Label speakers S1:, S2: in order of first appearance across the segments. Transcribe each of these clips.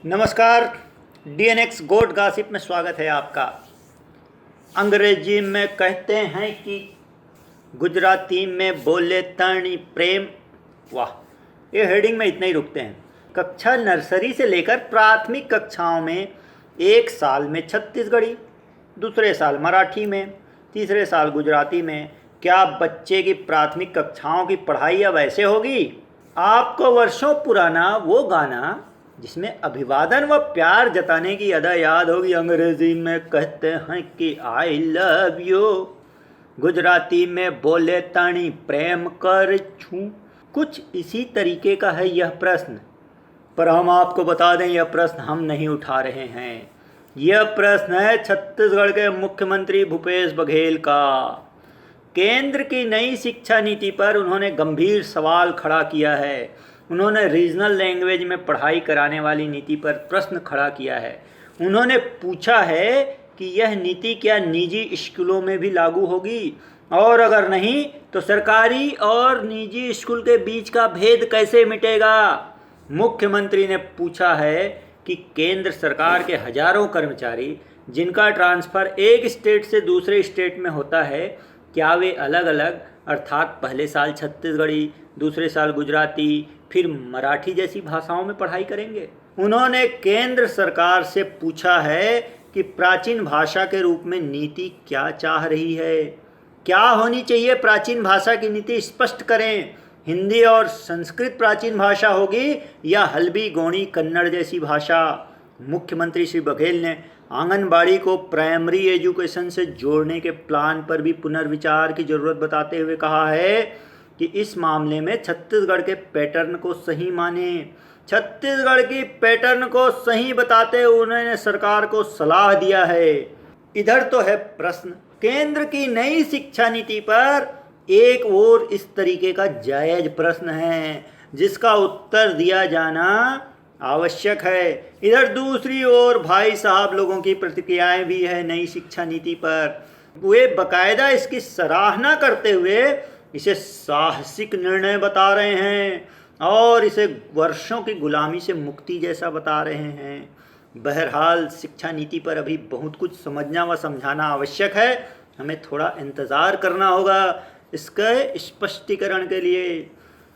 S1: नमस्कार। डीएनएक्स गोट गॉसिप में स्वागत है आपका। अंग्रेजी में कहते हैं कि गुजराती में बोले तणी प्रेम। वाह, ये हेडिंग में इतना ही रुकते हैं। कक्षा नर्सरी से लेकर प्राथमिक कक्षाओं में एक साल में छत्तीसगढ़ी, दूसरे साल मराठी में, तीसरे साल गुजराती में। क्या बच्चे की प्राथमिक कक्षाओं की पढ़ाई अब ऐसे होगी? आपको वर्षों पुराना वो गाना जिसमें अभिवादन व प्यार जताने की अदा याद होगी। अंग्रेजी में कहते हैं कि आई लव यू, गुजराती में बोले ताणी प्रेम कर छू। कुछ इसी तरीके का है यह प्रश्न, पर हम आपको बता दें यह प्रश्न हम नहीं उठा रहे हैं। यह प्रश्न है छत्तीसगढ़ के मुख्यमंत्री भूपेश बघेल का। केंद्र की नई शिक्षा नीति पर उन्होंने गंभीर सवाल खड़ा किया है। उन्होंने रीजनल लैंग्वेज में पढ़ाई कराने वाली नीति पर प्रश्न खड़ा किया है। उन्होंने पूछा है कि यह नीति क्या निजी स्कूलों में भी लागू होगी, और अगर नहीं तो सरकारी और निजी स्कूल के बीच का भेद कैसे मिटेगा। मुख्यमंत्री ने पूछा है कि केंद्र सरकार के हजारों कर्मचारी जिनका ट्रांसफ़र एक स्टेट से दूसरे स्टेट में होता है, क्या वे अलग अलग अर्थात पहले साल छत्तीसगढ़ी, दूसरे साल गुजराती, फिर मराठी जैसी भाषाओं में पढ़ाई करेंगे? उन्होंने केंद्र सरकार से पूछा है कि प्राचीन भाषा के रूप में नीति क्या चाह रही है, क्या होनी चाहिए प्राचीन भाषा की नीति, स्पष्ट करें। हिंदी और संस्कृत प्राचीन भाषा होगी या हल्बी गोणी कन्नड़ जैसी भाषा? मुख्यमंत्री श्री बघेल ने आंगनबाड़ी को प्राइमरी एजुकेशन से जोड़ने के प्लान पर भी पुनर्विचार की ज़रूरत बताते हुए कहा है कि इस मामले में छत्तीसगढ़ के पैटर्न को सही माने। छत्तीसगढ़ की पैटर्न को सही बताते हुए उन्होंने सरकार को सलाह दिया है। इधर तो है प्रश्न केंद्र की नई शिक्षा नीति पर, एक और इस तरीके का जायज़ प्रश्न है जिसका उत्तर दिया जाना आवश्यक है। इधर दूसरी ओर भाई साहब लोगों की प्रतिक्रियाएं भी है नई शिक्षा नीति पर। वे बकायदा इसकी सराहना करते हुए इसे साहसिक निर्णय बता रहे हैं और इसे वर्षों की गुलामी से मुक्ति जैसा बता रहे हैं। बहरहाल शिक्षा नीति पर अभी बहुत कुछ समझना व समझाना आवश्यक है। हमें थोड़ा इंतज़ार करना होगा इसके स्पष्टीकरण के लिए।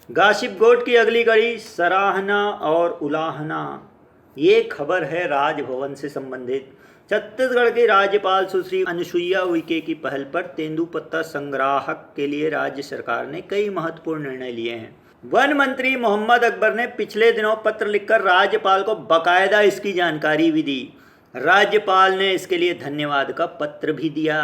S1: गॉसिप गोट की अगली कड़ी, सराहना और उलाहना। ये खबर है राजभवन से संबंधित। छत्तीसगढ़ की राज्यपाल सुश्री अनुसुईया उइके की पहल पर तेंदुपत्ता संग्राहक के लिए राज्य सरकार ने कई महत्वपूर्ण निर्णय लिए हैं। वन मंत्री मोहम्मद अकबर ने पिछले दिनों पत्र लिखकर राज्यपाल को बकायदा इसकी जानकारी भी दी। राज्यपाल ने इसके लिए धन्यवाद का पत्र भी दिया।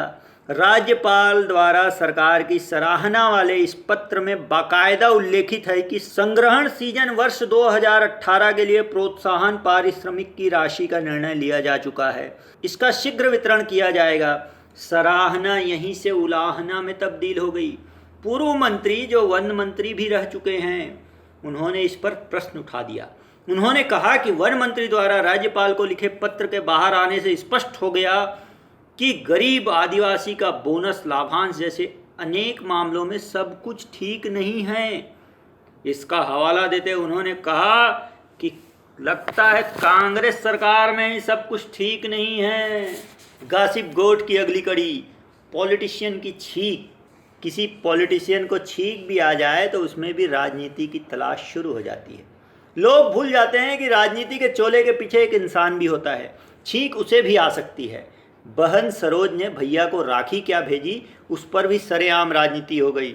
S1: राज्यपाल द्वारा सरकार की सराहना वाले इस पत्र में बाकायदा उल्लेखित है कि संग्रहण सीजन वर्ष 2018 के लिए प्रोत्साहन पारिश्रमिक की राशि का निर्णय लिया जा चुका है। इसका शीघ्र वितरण किया जाएगा। सराहना यहीं से उलाहना में तब्दील हो गई। पूर्व मंत्री जो वन मंत्री भी रह चुके हैं, उन्होंने इस पर प्रश्न उठा दिया। उन्होंने कहा कि वन मंत्री द्वारा राज्यपाल को लिखे पत्र के बाहर आने से स्पष्ट हो गया कि गरीब आदिवासी का बोनस लाभांश जैसे अनेक मामलों में सब कुछ ठीक नहीं है। इसका हवाला देते उन्होंने कहा कि लगता है कांग्रेस सरकार में ही सब कुछ ठीक नहीं है। गॉसिप गोट की अगली कड़ी, पॉलिटिशियन की छीक। किसी पॉलिटिशियन को छीक भी आ जाए तो उसमें भी राजनीति की तलाश शुरू हो जाती है। लोग भूल जाते हैं कि राजनीति के चोले के पीछे एक इंसान भी होता है। छीक उसे भी आ सकती है। बहन सरोज ने भैया को राखी क्या भेजी, उस पर भी सरेआम राजनीति हो गई।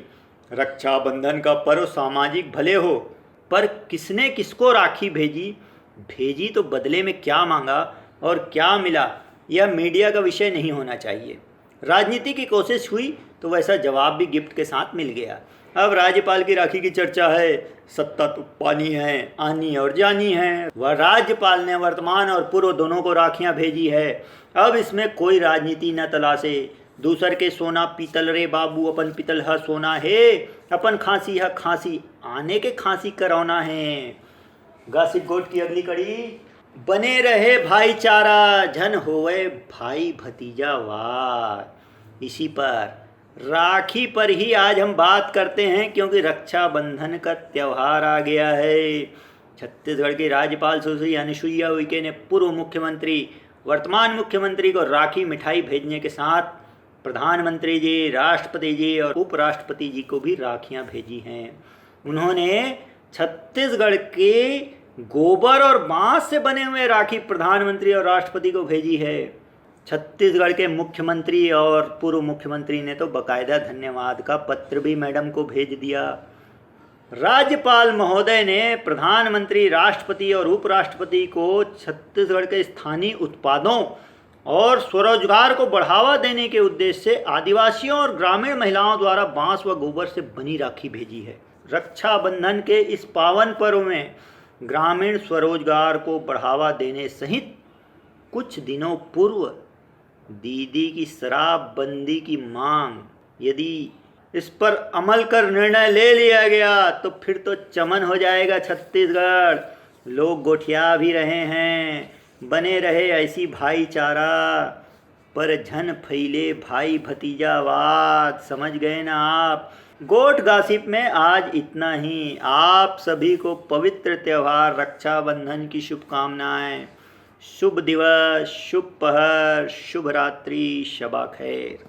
S1: रक्षाबंधन का पर्व सामाजिक भले हो, पर किसने किसको राखी भेजी तो बदले में क्या मांगा और क्या मिला, यह मीडिया का विषय नहीं होना चाहिए। राजनीति की कोशिश हुई तो वैसा जवाब भी गिफ्ट के साथ मिल गया। अब राज्यपाल की राखी की चर्चा है। सत्ता तो पानी है, आनी और जानी है। वह राज्यपाल ने वर्तमान और पूर्व दोनों को राखियां भेजी है। अब इसमें कोई राजनीति न तलाशे। दूसर के सोना पीतल रे बाबू, अपन पीतल है सोना है, अपन खांसी है खांसी, आने के खांसी करौना है। गॉसिप गोट की अगली कड़ी, बने रहे भाईचारा, झन होवे भाई भतीजा वार। इसी पर राखी पर ही आज हम बात करते हैं, क्योंकि रक्षाबंधन का त्यौहार आ गया है। छत्तीसगढ़ की राज्यपाल सुश्री अनुसुईया उइके ने पूर्व मुख्यमंत्री वर्तमान मुख्यमंत्री को राखी मिठाई भेजने के साथ प्रधानमंत्री जी, राष्ट्रपति जी और उपराष्ट्रपति जी को भी राखियां भेजी हैं। उन्होंने छत्तीसगढ़ के गोबर और बांस से बने हुए राखी प्रधानमंत्री और राष्ट्रपति को भेजी है। छत्तीसगढ़ के मुख्यमंत्री और पूर्व मुख्यमंत्री ने तो बाकायदा धन्यवाद का पत्र भी मैडम को भेज दिया। राज्यपाल महोदय ने प्रधानमंत्री, राष्ट्रपति और उपराष्ट्रपति को छत्तीसगढ़ के स्थानीय उत्पादों और स्वरोजगार को बढ़ावा देने के उद्देश्य से आदिवासियों और ग्रामीण महिलाओं द्वारा बांस व गोबर से बनी राखी भेजी है। रक्षाबंधन के इस पावन पर्व में ग्रामीण स्वरोजगार को बढ़ावा देने सहित कुछ दिनों पूर्व दीदी की शराबबंदी की मांग, यदि इस पर अमल कर निर्णय ले लिया गया तो फिर तो चमन हो जाएगा छत्तीसगढ़। लोग गोठिया भी रहे हैं, बने रहे ऐसी भाईचारा, पर झन फैले भाई भतीजावाद। समझ गए ना आप। गोट गॉसिप में आज इतना ही। आप सभी को पवित्र त्यौहार रक्षाबंधन की शुभकामनाएं। शुभ दिवस, शुभ पहर, शुभ रात्रि, शबा खैर।